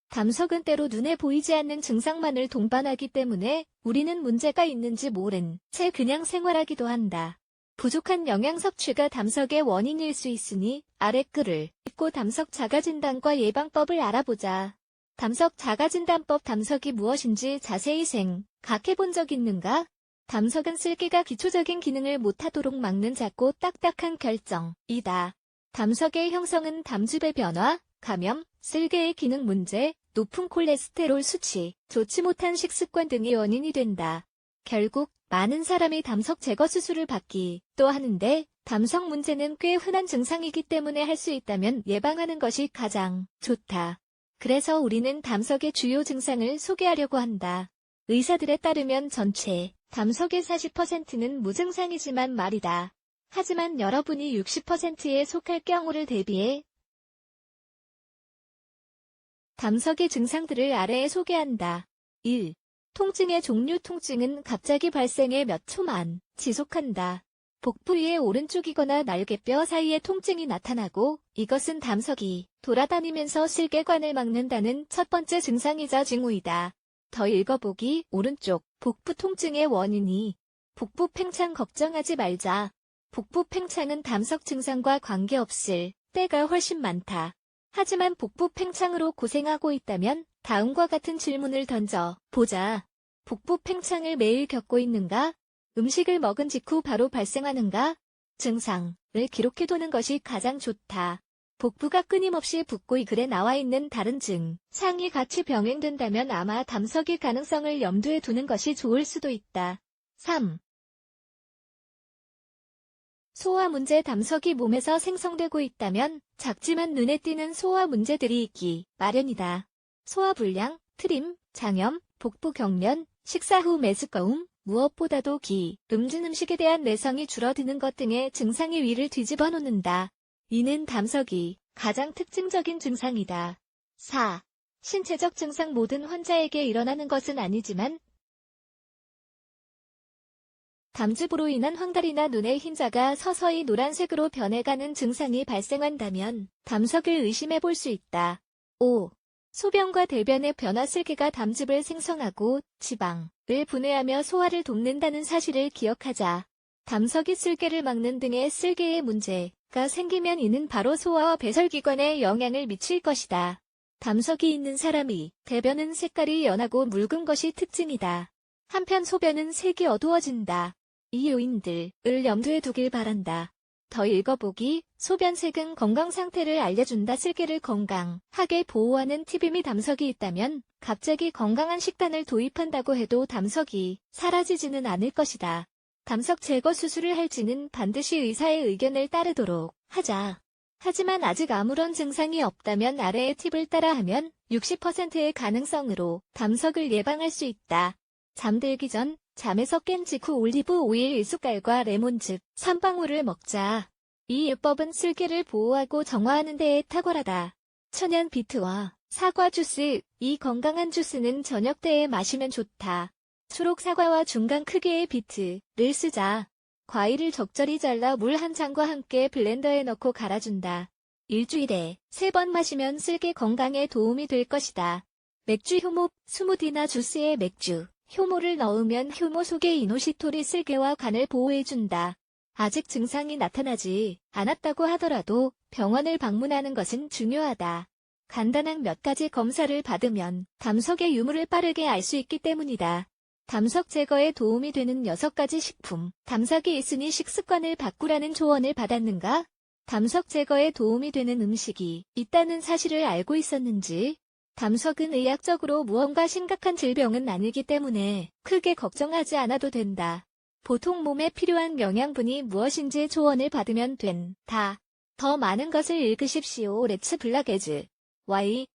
담석은 때로 눈에 보이지 않는 증상만을 동반하기 때문에 우리는 문제가 있는지 모른 채 그냥 생활하기도 한다. 부족한 영양 섭취가 담석의 원인일 수 있으니 아래 글을 읽고 담석 자가진단과 예방법을 알아보자. 담석 자가진단법. 담석이 무엇인지 자세히 생각해본 적 있는가? 담석은 쓸개가 기초적인 기능을 못하도록 막는 작고 딱딱한 결정이다. 담석의 형성은 담즙의 변화, 감염, 쓸개의 기능 문제, 높은 콜레스테롤 수치, 좋지 못한 식습관 등이 원인이 된다. 결국 많은 사람이 담석 제거 수술을 받기도 하는데 담석 문제는 꽤 흔한 증상이기 때문에 할 수 있다면 예방하는 것이 가장 좋다. 그래서 우리는 담석의 주요 증상을 소개하려고 한다. 의사들에 따르면 전체 담석의 40%는 무증상이지만 말이다. 하지만 여러분이 60%에 속할 경우를 대비해 담석의 증상들을 아래에 소개한다. 1. 통증의 종류. 통증은 갑자기 발생해 몇 초만 지속한다. 복부 위의 오른쪽이거나 날개뼈 사이에 통증이 나타나고 이것은 담석이 돌아다니면서 쓸개관을 막는다는 첫 번째 증상이자 징후이다. 더 읽어보기. 오른쪽 복부 통증의 원인이 복부 팽창. 걱정하지 말자. 복부 팽창은 담석 증상과 관계없을 때가 훨씬 많다. 하지만 복부 팽창으로 고생하고 있다면 다음과 같은 질문을 던져 보자. 복부 팽창을 매일 겪고 있는가? 음식을 먹은 직후 바로 발생하는가? 증상을 기록해두는 것이 가장 좋다. 복부가 끊임없이 붓고 이 글에 나와 있는 다른 증상이 같이 병행된다면 아마 담석일 가능성을 염두에 두는 것이 좋을 수도 있다. 3. 소화 문제. 담석이 몸에서 생성되고 있다면 작지만 눈에 띄는 소화 문제들이 있기 마련이다. 소화불량, 트림, 장염, 복부 경련, 식사 후 메스꺼움, 무엇보다도 기름진 음식에 대한 내성이 줄어드는 것 등의 증상이 위를 뒤집어 놓는다. 이는 담석이 가장 특징적인 증상이다. 4. 신체적 증상. 모든 환자에게 일어나는 것은 아니지만 담즙으로 인한 황달이나 눈의 흰자가 서서히 노란색으로 변해가는 증상이 발생한다면 담석을 의심해 볼 수 있다. 5. 소변과 대변의 변화. 쓸개가 담즙을 생성하고 지방을 분해하며 소화를 돕는다는 사실을 기억하자. 담석이 쓸개를 막는 등의 쓸개에 문제가 생기면 이는 바로 소화와 배설기관에 영향을 미칠 것이다. 담석이 있는 사람이 대변은 색깔이 연하고 묽은 것이 특징이다. 한편 소변은 색이 어두워진다. 이 요인들을 염두에 두길 바란다. 더 읽어보기. 소변색은 건강 상태를 알려준다. 쓸개를 건강하게 보호하는 팁이 및 담석이 있다면 갑자기 건강한 식단을 도입한다고 해도 담석이 사라지지는 않을 것이다. 담석 제거 수술을 할지는 반드시 의사의 의견을 따르도록 하자. 하지만 아직 아무런 증상이 없다면 아래의 팁을 따라하면 60%의 가능성으로 담석을 예방할 수 있다. 잠들기 전, 잠에서 깬 직후 올리브 오일 1숟갈과 레몬즙 3방울을 먹자. 이 요법은 쓸개를 보호하고 정화하는 데에 탁월하다. 천연 비트와 사과 주스. 이 건강한 주스는 저녁 때에 마시면 좋다. 초록 사과와 중간 크기의 비트를 쓰자. 과일을 적절히 잘라 물 한 잔과 함께 블렌더에 넣고 갈아준다. 일주일에 3번 마시면 쓸개 건강에 도움이 될 것이다. 맥주 효모. 스무디나 주스에 맥주 효모를 넣으면 효모 속의 이노시톨이 쓸개와 간을 보호해준다. 아직 증상이 나타나지 않았다고 하더라도 병원을 방문하는 것은 중요하다. 간단한 몇 가지 검사를 받으면 담석의 유무를 빠르게 알 수 있기 때문이다. 담석 제거에 도움이 되는 6가지 식품. 담석이 있으니 식습관을 바꾸라는 조언을 받았는가? 담석 제거에 도움이 되는 음식이 있다는 사실을 알고 있었는지? 담석은 의학적으로 무언가 심각한 질병은 아니기 때문에 크게 걱정하지 않아도 된다. 보통 몸에 필요한 영양분이 무엇인지 조언을 받으면 된다. 더 많은 것을 읽으십시오. 렛츠 블락 에즈 Y